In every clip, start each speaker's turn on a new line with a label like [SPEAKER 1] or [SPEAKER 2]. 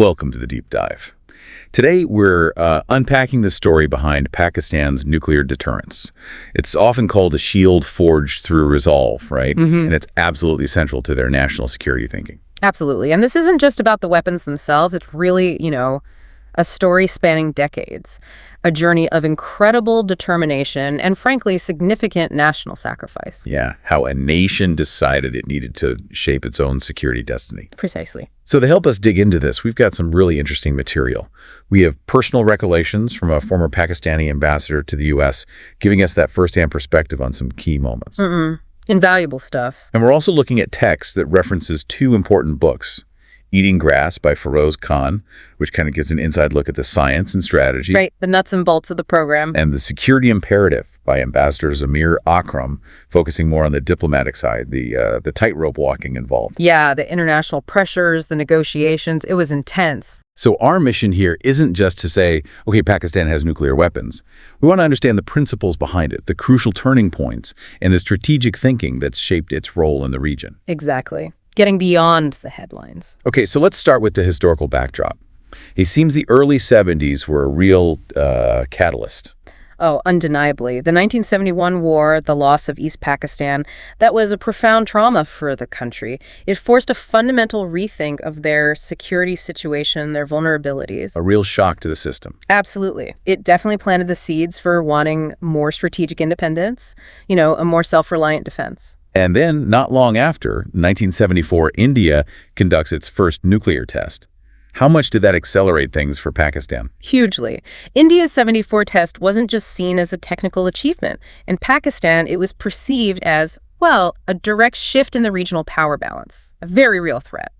[SPEAKER 1] Welcome to the Deep Dive. Today, we're unpacking the story behind Pakistan's nuclear deterrence. It's often called a shield forged through resolve, right? And it's absolutely central to their national security thinking.
[SPEAKER 2] Absolutely. And this isn't just about the weapons themselves. It's really, a story spanning decades, a journey of incredible determination and, frankly, significant national sacrifice.
[SPEAKER 1] Yeah, how a nation decided it needed to shape its own security destiny.
[SPEAKER 2] Precisely.
[SPEAKER 1] So to help us dig into this, we've got some really interesting material. We have personal recollections from a former Pakistani ambassador to the U.S., giving us that firsthand perspective on some key moments.
[SPEAKER 2] Invaluable stuff.
[SPEAKER 1] And we're also looking at text that references two important books, Eating Grass by Feroz Khan, which kind of gives an inside look at the science and strategy.
[SPEAKER 2] Right, the nuts and bolts of the program.
[SPEAKER 1] And The Security Imperative by Ambassador Zamir Akram, focusing more on the diplomatic side, the tightrope walking involved.
[SPEAKER 2] Yeah, the international pressures, the negotiations, it was intense.
[SPEAKER 1] So our mission here isn't just to say, okay, Pakistan has nuclear weapons. We want to understand the principles behind it, the crucial turning points, and the strategic thinking that's shaped its role in the region.
[SPEAKER 2] Exactly. Getting beyond the headlines.
[SPEAKER 1] Okay, so let's start with the historical backdrop. It seems the early 70s were a real catalyst.
[SPEAKER 2] Oh, undeniably. The 1971 war, the loss of East Pakistan, that was a profound trauma for the country. It forced a fundamental rethink of their security situation, their vulnerabilities.
[SPEAKER 1] A real shock to the system.
[SPEAKER 2] Absolutely. It definitely planted the seeds for wanting more strategic independence, a more self-reliant defense.
[SPEAKER 1] And then, not long after, 1974, India conducts its first nuclear test. How much did that accelerate things for Pakistan?
[SPEAKER 2] Hugely. India's 74 test wasn't just seen as a technical achievement. In Pakistan, it was perceived as, a direct shift in the regional power balance, a very real threat.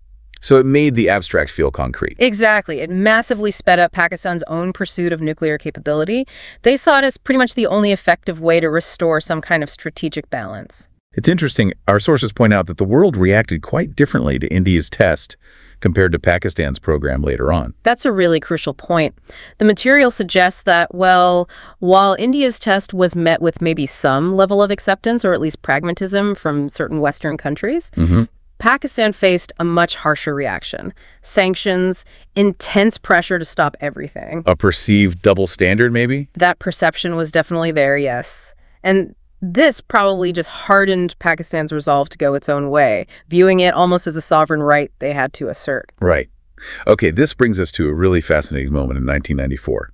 [SPEAKER 1] So it made the abstract feel concrete.
[SPEAKER 2] Exactly. It massively sped up Pakistan's own pursuit of nuclear capability. They saw it as pretty much the only effective way to restore some kind of strategic balance.
[SPEAKER 1] It's interesting, our sources point out that the world reacted quite differently to India's test compared to Pakistan's program later on.
[SPEAKER 2] That's a really crucial point. The material suggests that, while India's test was met with maybe some level of acceptance or at least pragmatism from certain Western countries, Pakistan faced a much harsher reaction. Sanctions, intense pressure to stop everything.
[SPEAKER 1] A perceived double standard, maybe?
[SPEAKER 2] That perception was definitely there, yes. And this probably just hardened Pakistan's resolve to go its own way, viewing it almost as a sovereign right they had to assert.
[SPEAKER 1] Right. Okay, this brings us to a really fascinating moment in 1994.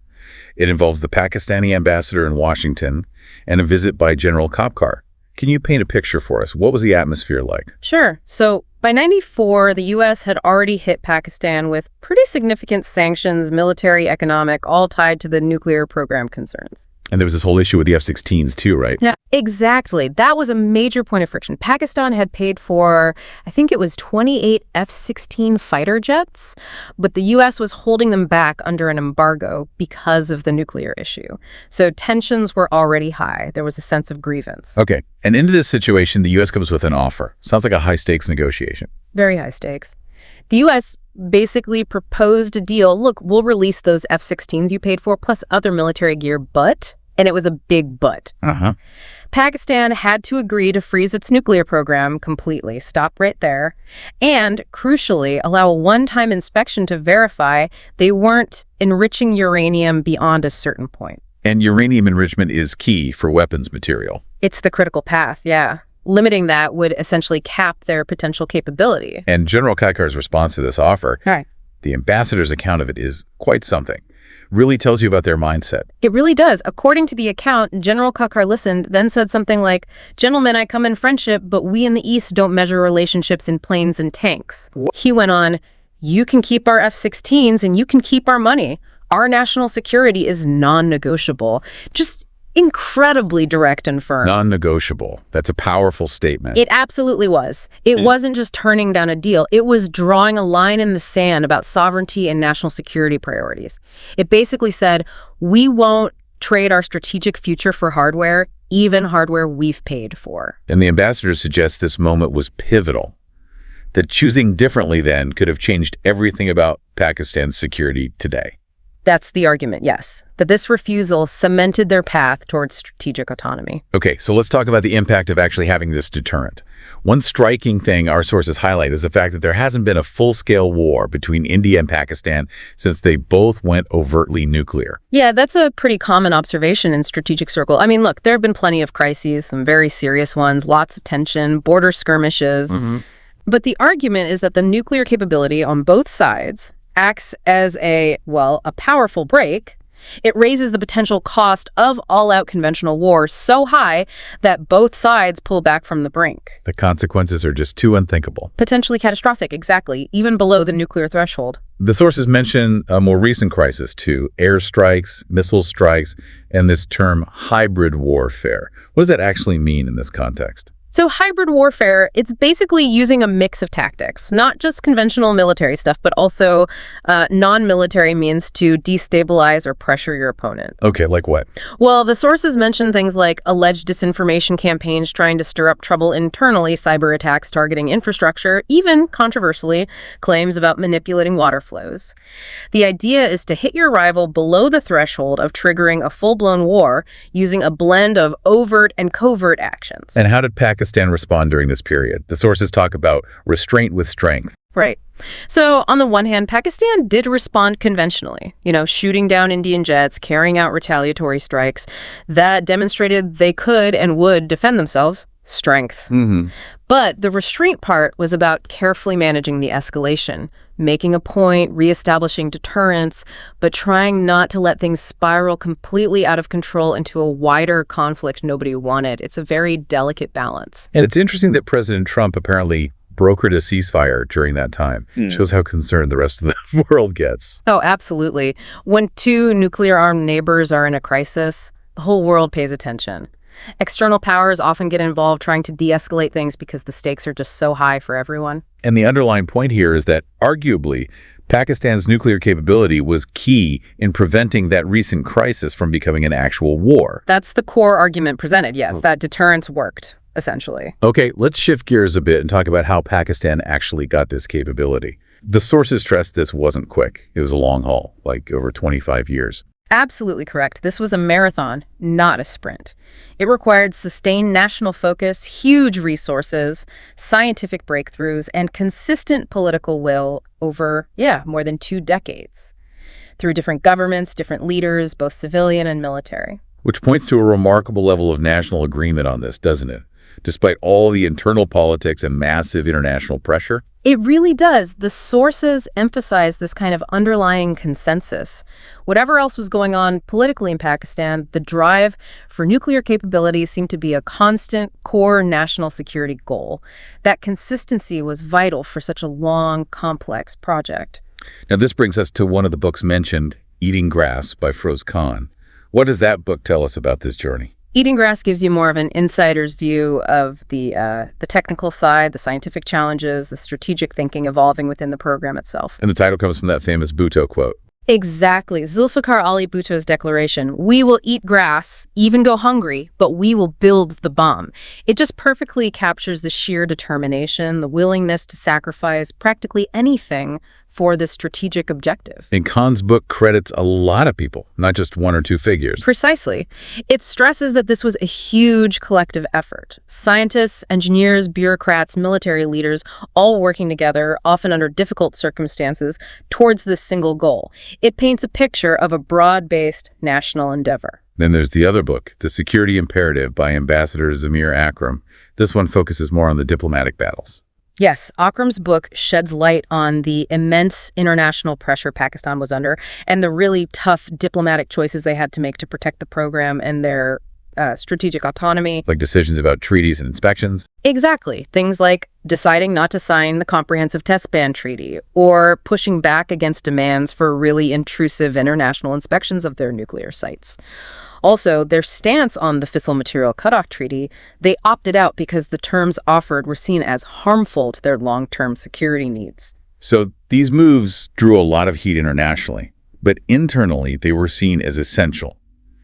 [SPEAKER 1] It involves the Pakistani ambassador in Washington and a visit by General Khapkar. Can you paint a picture for us? What was the atmosphere like?
[SPEAKER 2] Sure. So by 94, the U.S. had already hit Pakistan with pretty significant sanctions, military, economic, all tied to the nuclear program concerns.
[SPEAKER 1] And there was this whole issue with the F-16s too, right?
[SPEAKER 2] Yeah, exactly. That was a major point of friction. Pakistan had paid for, I think it was 28 F-16 fighter jets, but the U.S. was holding them back under an embargo because of the nuclear issue. So tensions were already high. There was a sense of grievance.
[SPEAKER 1] Okay. And into this situation, the U.S. comes with an offer. Sounds like a high-stakes negotiation.
[SPEAKER 2] Very high stakes. The U.S. basically proposed a deal. Look, we'll release those F-16s you paid for, plus other military gear, but... And it was a big but. Pakistan had to agree to freeze its nuclear program completely, stop right there, and, crucially, allow a one-time inspection to verify they weren't enriching uranium beyond a certain point.
[SPEAKER 1] And uranium enrichment is key for weapons material.
[SPEAKER 2] It's the critical path, yeah. Limiting that would essentially cap their potential capability.
[SPEAKER 1] And General Khapkar's response to this offer,
[SPEAKER 2] Right.
[SPEAKER 1] The ambassador's account of it is quite something. Really tells you about their mindset.
[SPEAKER 2] It really does. According to the account, General Khapkar listened, then said something like, "Gentlemen, I come in friendship, but we in the East don't measure relationships in planes and tanks." He went on, "You can keep our F-16s and you can keep our money. Our national security is non-negotiable." Just incredibly direct and firm.
[SPEAKER 1] Non-negotiable. That's a powerful statement.
[SPEAKER 2] It absolutely was. It wasn't just turning down a deal. It was drawing a line in the sand about sovereignty and national security priorities. It basically said, we won't trade our strategic future for hardware, even hardware we've paid for.
[SPEAKER 1] And the ambassador suggests this moment was pivotal. That choosing differently then could have changed everything about Pakistan's security today.
[SPEAKER 2] That's the argument, yes. That this refusal cemented their path towards strategic autonomy.
[SPEAKER 1] Okay, so let's talk about the impact of actually having this deterrent. One striking thing our sources highlight is the fact that there hasn't been a full-scale war between India and Pakistan since they both went overtly nuclear.
[SPEAKER 2] Yeah, that's a pretty common observation in strategic circle. I mean, look, there have been plenty of crises, some very serious ones, lots of tension, border skirmishes. But the argument is that the nuclear capability on both sides acts as a powerful brake. It raises the potential cost of all-out conventional war so high that both sides pull back from the brink.
[SPEAKER 1] The consequences are just too unthinkable.
[SPEAKER 2] Potentially catastrophic, exactly, even below the nuclear threshold.
[SPEAKER 1] The sources mention a more recent crisis too: airstrikes, missile strikes, and this term hybrid warfare. What does that actually mean in this context?
[SPEAKER 2] So hybrid warfare, it's basically using a mix of tactics, not just conventional military stuff, but also non-military means to destabilize or pressure your opponent.
[SPEAKER 1] Okay, like what?
[SPEAKER 2] Well, the sources mention things like alleged disinformation campaigns trying to stir up trouble internally, cyber attacks targeting infrastructure, even, controversially, claims about manipulating water flows. The idea is to hit your rival below the threshold of triggering a full-blown war using a blend of overt and covert actions.
[SPEAKER 1] And how did Pakistan respond during this period? The sources talk about restraint with strength.
[SPEAKER 2] Right. So on the one hand, Pakistan did respond conventionally, shooting down Indian jets, carrying out retaliatory strikes that demonstrated they could and would defend themselves. Strength. But the restraint part was about carefully managing the escalation, making a point, reestablishing deterrence, but trying not to let things spiral completely out of control into a wider conflict nobody wanted. It's a very delicate balance.
[SPEAKER 1] And it's interesting that President Trump apparently brokered a ceasefire during that time. Shows how concerned the rest of the world gets.
[SPEAKER 2] Oh, absolutely. When two nuclear-armed neighbors are in a crisis, the whole world pays attention. External powers often get involved trying to de-escalate things because the stakes are just so high for everyone.
[SPEAKER 1] And the underlying point here is that, arguably, Pakistan's nuclear capability was key in preventing that recent crisis from becoming an actual war.
[SPEAKER 2] That's the core argument presented, yes, that deterrence worked, essentially.
[SPEAKER 1] Okay, let's shift gears a bit and talk about how Pakistan actually got this capability. The sources stress this wasn't quick. It was a long haul, like over 25 years.
[SPEAKER 2] Absolutely correct. This was a marathon, not a sprint. It required sustained national focus, huge resources, scientific breakthroughs, and consistent political will over, more than 2 decades. Through different governments, different leaders, both civilian and military.
[SPEAKER 1] Which points to a remarkable level of national agreement on this, doesn't it? Despite all the internal politics and massive international pressure?
[SPEAKER 2] It really does. The sources emphasize this kind of underlying consensus. Whatever else was going on politically in Pakistan, the drive for nuclear capability seemed to be a constant core national security goal. That consistency was vital for such a long, complex project.
[SPEAKER 1] Now, this brings us to one of the books mentioned, Eating Grass by Feroz Khan. What does that book tell us about this journey?
[SPEAKER 2] Eating Grass gives you more of an insider's view of the technical side, the scientific challenges, the strategic thinking evolving within the program itself.
[SPEAKER 1] And the title comes from that famous Bhutto quote.
[SPEAKER 2] Exactly. Zulfikar Ali Bhutto's declaration, "We will eat grass, even go hungry, but we will build the bomb." It just perfectly captures the sheer determination, the willingness to sacrifice practically anything for the strategic objective.
[SPEAKER 1] And Khan's book credits a lot of people, not just 1 or 2 figures.
[SPEAKER 2] Precisely. It stresses that this was a huge collective effort. Scientists, engineers, bureaucrats, military leaders, all working together, often under difficult circumstances, towards this single goal. It paints a picture of a broad-based national endeavor.
[SPEAKER 1] Then there's the other book, The Security Imperative by Ambassador Zamir Akram. This one focuses more on the diplomatic battles.
[SPEAKER 2] Yes, Akram's book sheds light on the immense international pressure Pakistan was under and the really tough diplomatic choices they had to make to protect the program and their strategic autonomy.
[SPEAKER 1] Like decisions about treaties and inspections?
[SPEAKER 2] Exactly. Things like deciding not to sign the Comprehensive Test Ban Treaty or pushing back against demands for really intrusive international inspections of their nuclear sites. Also, their stance on the Fissile Material Cutoff Treaty, they opted out because the terms offered were seen as harmful to their long-term security needs.
[SPEAKER 1] So these moves drew a lot of heat internationally, but internally they were seen as essential,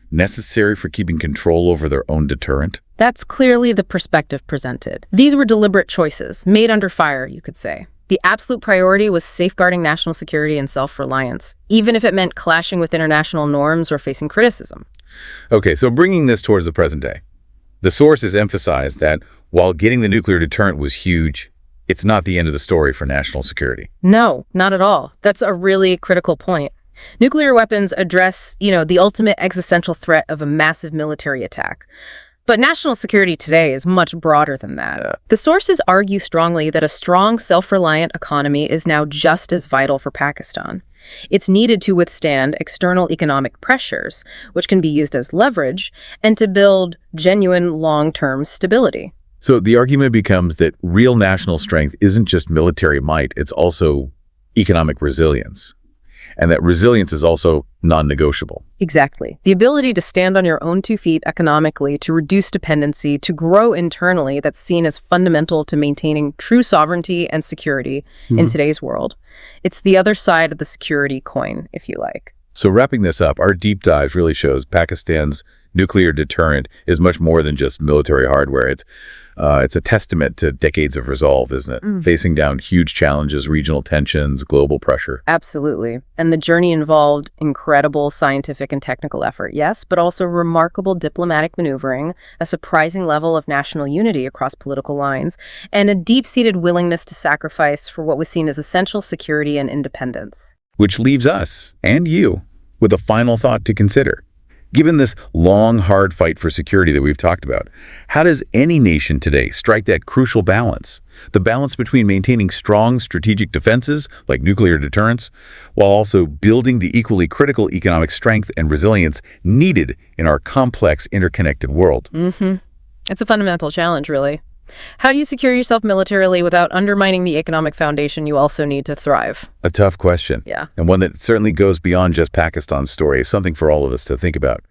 [SPEAKER 1] necessary for keeping control over their own deterrent.
[SPEAKER 2] That's clearly the perspective presented. These were deliberate choices, made under fire, you could say. The absolute priority was safeguarding national security and self-reliance, even if it meant clashing with international norms or facing criticism.
[SPEAKER 1] Okay, so bringing this towards the present day, the sources emphasize that while getting the nuclear deterrent was huge, it's not the end of the story for national security.
[SPEAKER 2] No, not at all. That's a really critical point. Nuclear weapons address, the ultimate existential threat of a massive military attack. But national security today is much broader than that.
[SPEAKER 1] Yeah.
[SPEAKER 2] The sources argue strongly that a strong, self-reliant economy is now just as vital for Pakistan. It's needed to withstand external economic pressures, which can be used as leverage, and to build genuine long-term stability.
[SPEAKER 1] So the argument becomes that real national strength isn't just military might, it's also economic resilience. And that resilience is also non-negotiable.
[SPEAKER 2] Exactly. The ability to stand on your own 2 feet economically, to reduce dependency, to grow internally, that's seen as fundamental to maintaining true sovereignty and security in today's world. It's the other side of the security coin, if you like.
[SPEAKER 1] So wrapping this up, our deep dive really shows Pakistan's nuclear deterrent is much more than just military hardware. It's a testament to decades of resolve, isn't it? Facing down huge challenges, regional tensions, global pressure.
[SPEAKER 2] Absolutely. And the journey involved incredible scientific and technical effort, yes, but also remarkable diplomatic maneuvering, a surprising level of national unity across political lines, and a deep-seated willingness to sacrifice for what was seen as essential security and independence.
[SPEAKER 1] Which leaves us, and you, with a final thought to consider. Given this long, hard fight for security that we've talked about, how does any nation today strike that crucial balance? The balance between maintaining strong strategic defenses, like nuclear deterrence, while also building the equally critical economic strength and resilience needed in our complex, interconnected world.
[SPEAKER 2] It's a fundamental challenge, really. How do you secure yourself militarily without undermining the economic foundation you also need to thrive?
[SPEAKER 1] A tough question.
[SPEAKER 2] Yeah.
[SPEAKER 1] And one that certainly goes beyond just Pakistan's story, something for all of us to think about.